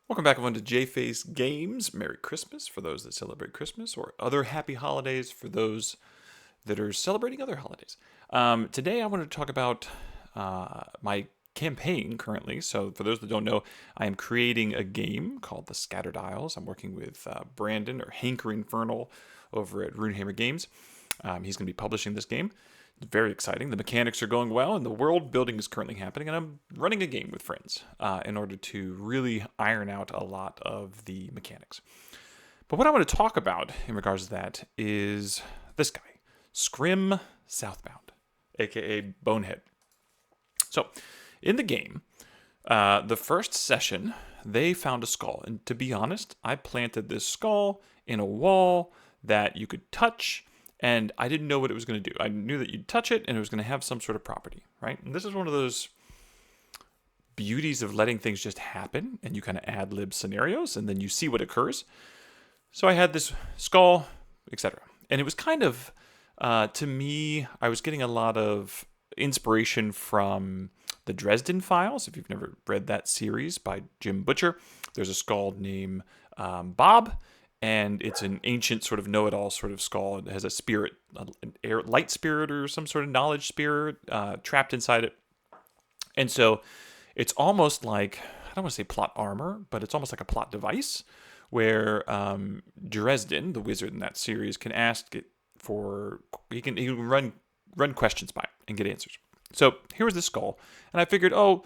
Welcome back everyone to Jface Games. Merry Christmas for those that celebrate Christmas, or other happy holidays for those that are celebrating other holidays. Today I want to talk about my campaign currently. So for those that don't know, I am creating a game called The Scattered Isles. I'm working with Brandon, or Hanker Infernal, over at Runehammer Games. He's going to be publishing this game. It's very exciting. The mechanics are going well, and the world building is currently happening, and I'm running a game with friends in order to really iron out a lot of the mechanics. But what I want to talk about in regards to that is this guy, Scrim Southbound, aka Bonehead. So, in the game, the first session, they found a skull, and to be honest, I planted this skull in a wall that you could touch, and I didn't know what it was going to do. I knew that you'd touch it, and it was going to have some sort of property, right? And this is one of those beauties of letting things just happen, and you kind of ad-lib scenarios, and then you see what occurs. So I had this skull, etc. And it was kind of, to me, I was getting a lot of inspiration from the Dresden Files. If you've never read that series by Jim Butcher, there's a skull named Bob, and it's an ancient sort of know-it-all sort of skull. It has a spirit, an light spirit or some sort of knowledge spirit trapped inside it. And so it's almost like, I don't want to say plot armor, but it's almost like a plot device where Dresden, the wizard in that series, can ask it for, he can run questions by it and get answers. So here was this skull, and I figured, they're going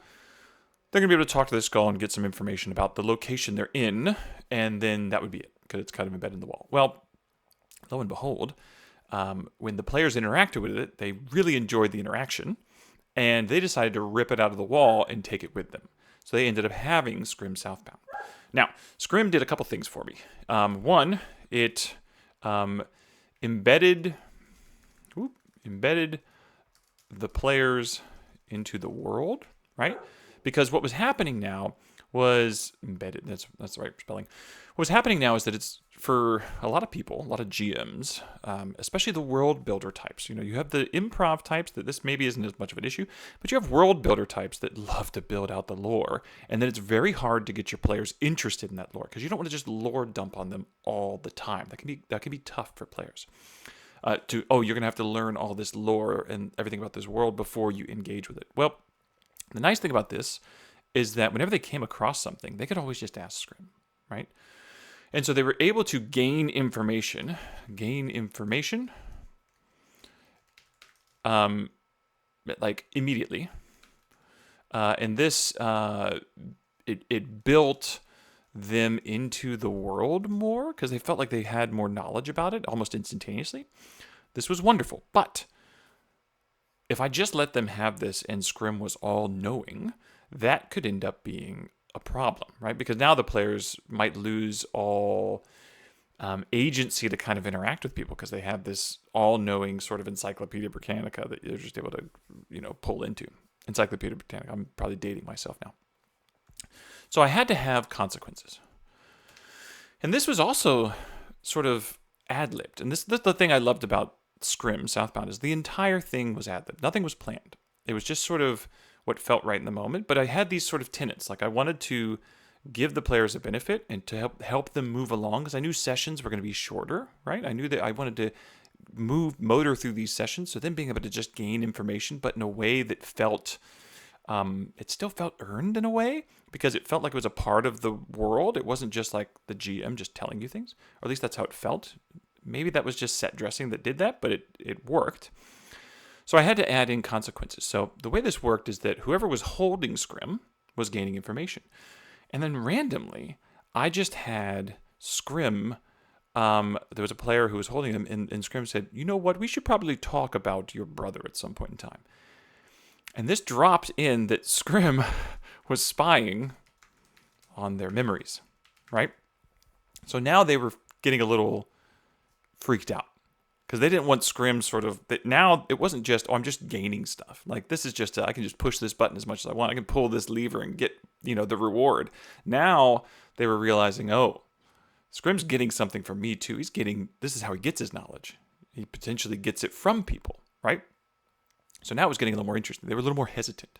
to be able to talk to this skull and get some information about the location they're in, and then that would be it, because it's kind of embedded in the wall. Well, lo and behold, when the players interacted with it, they really enjoyed the interaction, and they decided to rip it out of the wall and take it with them. So they ended up having Scrim Southbound. Now, Scrim did a couple things for me. One, it embedded the players into the world, right? Because what was happening now was embedded. That's the right spelling. What's happening now is that it's, for a lot of people, a lot of GMs, especially the world builder types. You know, you have the improv types that this maybe isn't as much of an issue, but you have world builder types that love to build out the lore, and then it's very hard to get your players interested in that lore because you don't want to just lore dump on them all the time. That can be tough for players. You're going to have to learn all this lore and everything about this world before you engage with it. Well, the nice thing about this is that whenever they came across something, they could always just ask Scrim, right? And so they were able to gain information, like immediately. And this, it built them into the world more because they felt like they had more knowledge about it almost instantaneously. This was wonderful. But if I just let them have this and Scrim was all knowing, that could end up being a problem, right? Because now the players might lose all agency to kind of interact with people because they have this all-knowing sort of Encyclopedia Britannica that you're just able to, pull into. Encyclopedia Britannica. I'm probably dating myself now. So I had to have consequences. And this was also sort of ad-libbed. And this the thing I loved about Scrim Southbound is the entire thing was ad-libbed. Nothing was planned. It was just sort of what felt right in the moment. But I had these sort of tenets. Like I wanted to give the players a benefit and to help them move along because I knew sessions were going to be shorter, right? I knew that I wanted to motor through these sessions. So then being able to just gain information, but in a way that felt, it still felt earned in a way because it felt like it was a part of the world. It wasn't just like the GM just telling you things, or at least that's how it felt. Maybe that was just set dressing that did that, but it worked. So I had to add in consequences. So the way this worked is that whoever was holding Scrim was gaining information. And then randomly, I just had Scrim, there was a player who was holding him, and Scrim said, you know what, we should probably talk about your brother at some point in time. And this dropped in that Scrim was spying on their memories, right? So now they were getting a little freaked out because they didn't want Scrim sort of, that now it wasn't just, I'm just gaining stuff. Like this is just, I can just push this button as much as I want. I can pull this lever and get, the reward. Now they were realizing, Scrim's getting something from me too. This is how he gets his knowledge. He potentially gets it from people, right? So now it was getting a little more interesting. They were a little more hesitant.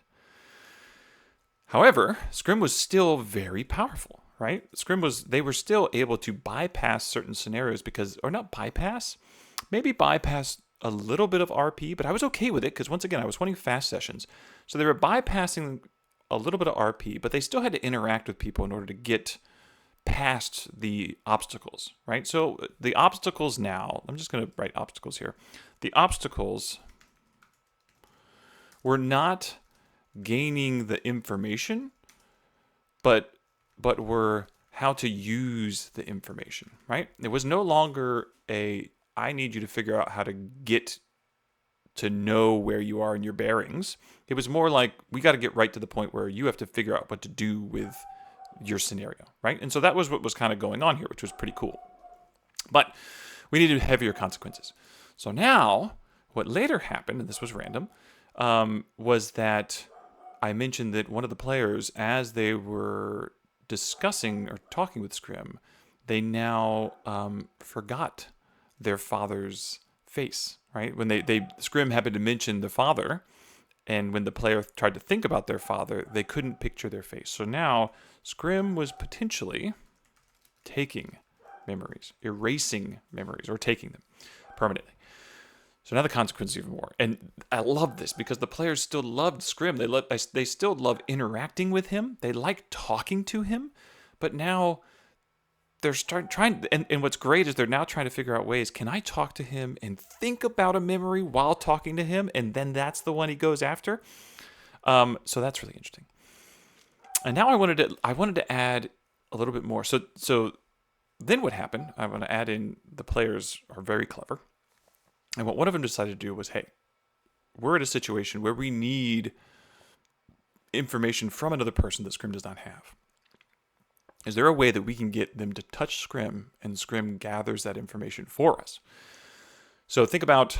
However, Scrim was still very powerful, right? Scrim they were still able to bypass certain scenarios or not bypass, maybe bypass a little bit of RP, but I was okay with it because once again, I was wanting fast sessions. So they were bypassing a little bit of RP, but they still had to interact with people in order to get past the obstacles, right? So the obstacles now, I'm just going to write obstacles here. The obstacles were not gaining the information, but were how to use the information, right? It was no longer I need you to figure out how to get to know where you are in your bearings. It was more like, we got to get right to the point where you have to figure out what to do with your scenario, right? And so that was what was kind of going on here, which was pretty cool. But we needed heavier consequences. So now, what later happened, and this was random, was that I mentioned that one of the players, as they were discussing or talking with Scrim, they now forgot their father's face, right? When Scrim happened to mention the father, and when the player tried to think about their father, they couldn't picture their face. So now Scrim was potentially taking memories, erasing memories, or taking them permanently. So now the consequence is even more. And I love this because the players still loved Scrim. They still love interacting with him. They like talking to him. But now they're trying, and what's great is they're now trying to figure out ways, can I talk to him and think about a memory while talking to him, and then that's the one he goes after? So that's really interesting. And now I wanted to add a little bit more. So then what happened, I want to add in, the players are very clever. And what one of them decided to do was, hey, we're at a situation where we need information from another person that Scrim does not have. Is there a way that we can get them to touch Scrim and Scrim gathers that information for us? So think about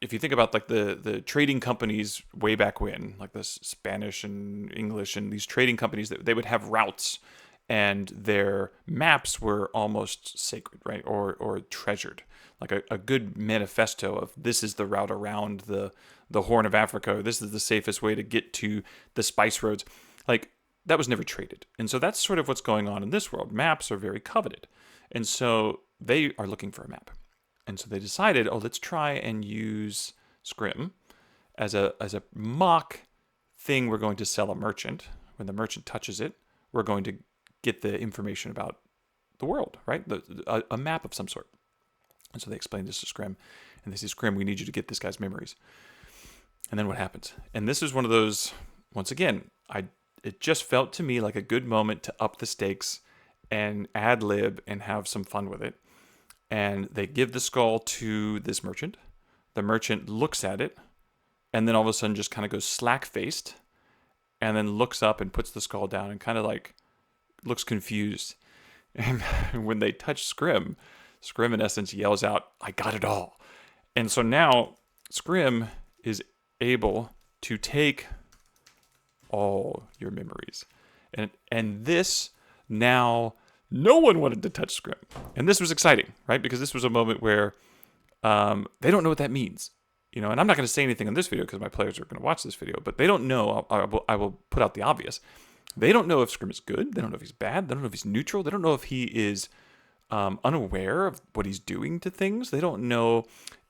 if you think about like the trading companies way back when, like the Spanish and English and these trading companies, that they would have routes, and their maps were almost sacred, right? Or treasured, like a good manifesto of, this is the route around the Horn of Africa, or this is the safest way to get to the spice roads. Like, that was never traded. And so that's sort of what's going on in this world. Maps are very coveted. And so they are looking for a map. And so they decided, let's try and use Scrim as a mock thing we're going to sell a merchant. When the merchant touches it, we're going to get the information about the world, right? A map of some sort. And so they explained this to Scrim. And they say, Scrim, we need you to get this guy's memories. And then what happens? And this is one of those, once again, it just felt to me like a good moment to up the stakes and ad lib and have some fun with it. And they give the skull to this merchant. The merchant looks at it, and then all of a sudden just kind of goes slack-faced, and then looks up and puts the skull down and kind of like looks confused. And when they touch Scrim, Scrim in essence yells out, I got it all. And so now Scrim is able to take all your memories. And this now, no one wanted to touch Scrim. And this was exciting, right? Because this was a moment where they don't know what that means. And I'm not going to say anything on this video because my players are going to watch this video, but they don't know. I will put out the obvious. They don't know if Scrim is good. They don't know if he's bad. They don't know if he's neutral. They don't know if he is unaware of what he's doing to things. They don't know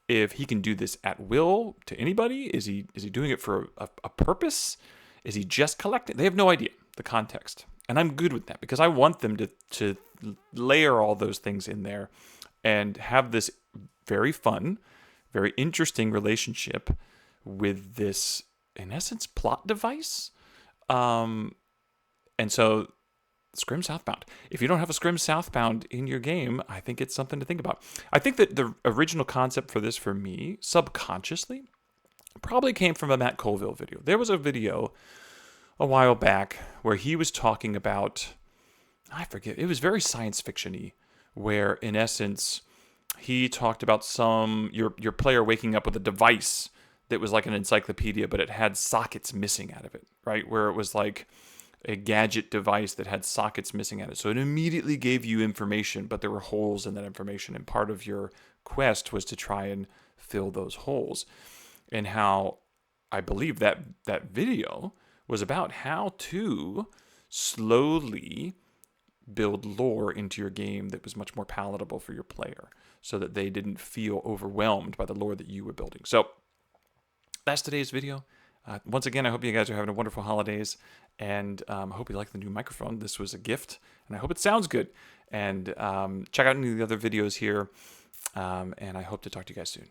if he can do this at will to anybody. Is he doing it for a purpose? Is he just collecting? They have no idea the context. And I'm good with that because I want them to layer all those things in there and have this very fun, very interesting relationship with this, in essence, plot device. And so Scrim Southbound. If you don't have a Scrim Southbound in your game, I think it's something to think about. I think that the original concept for this, for me, subconsciously, probably came from a Matt Colville video. There was a video a while back where he was talking about, I forget, it was very science fiction-y, where in essence he talked about your player waking up with a device that was like an encyclopedia, but it had sockets missing out of it, right? Where it was like a gadget device that had sockets missing out of it. So it immediately gave you information, but there were holes in that information, and part of your quest was to try and fill those holes. And how I believe that video was about how to slowly build lore into your game that was much more palatable for your player so that they didn't feel overwhelmed by the lore that you were building. So that's today's video. Once again, I hope you guys are having a wonderful holidays, and I hope you like the new microphone. This was a gift, and I hope it sounds good. And check out any of the other videos here, and I hope to talk to you guys soon.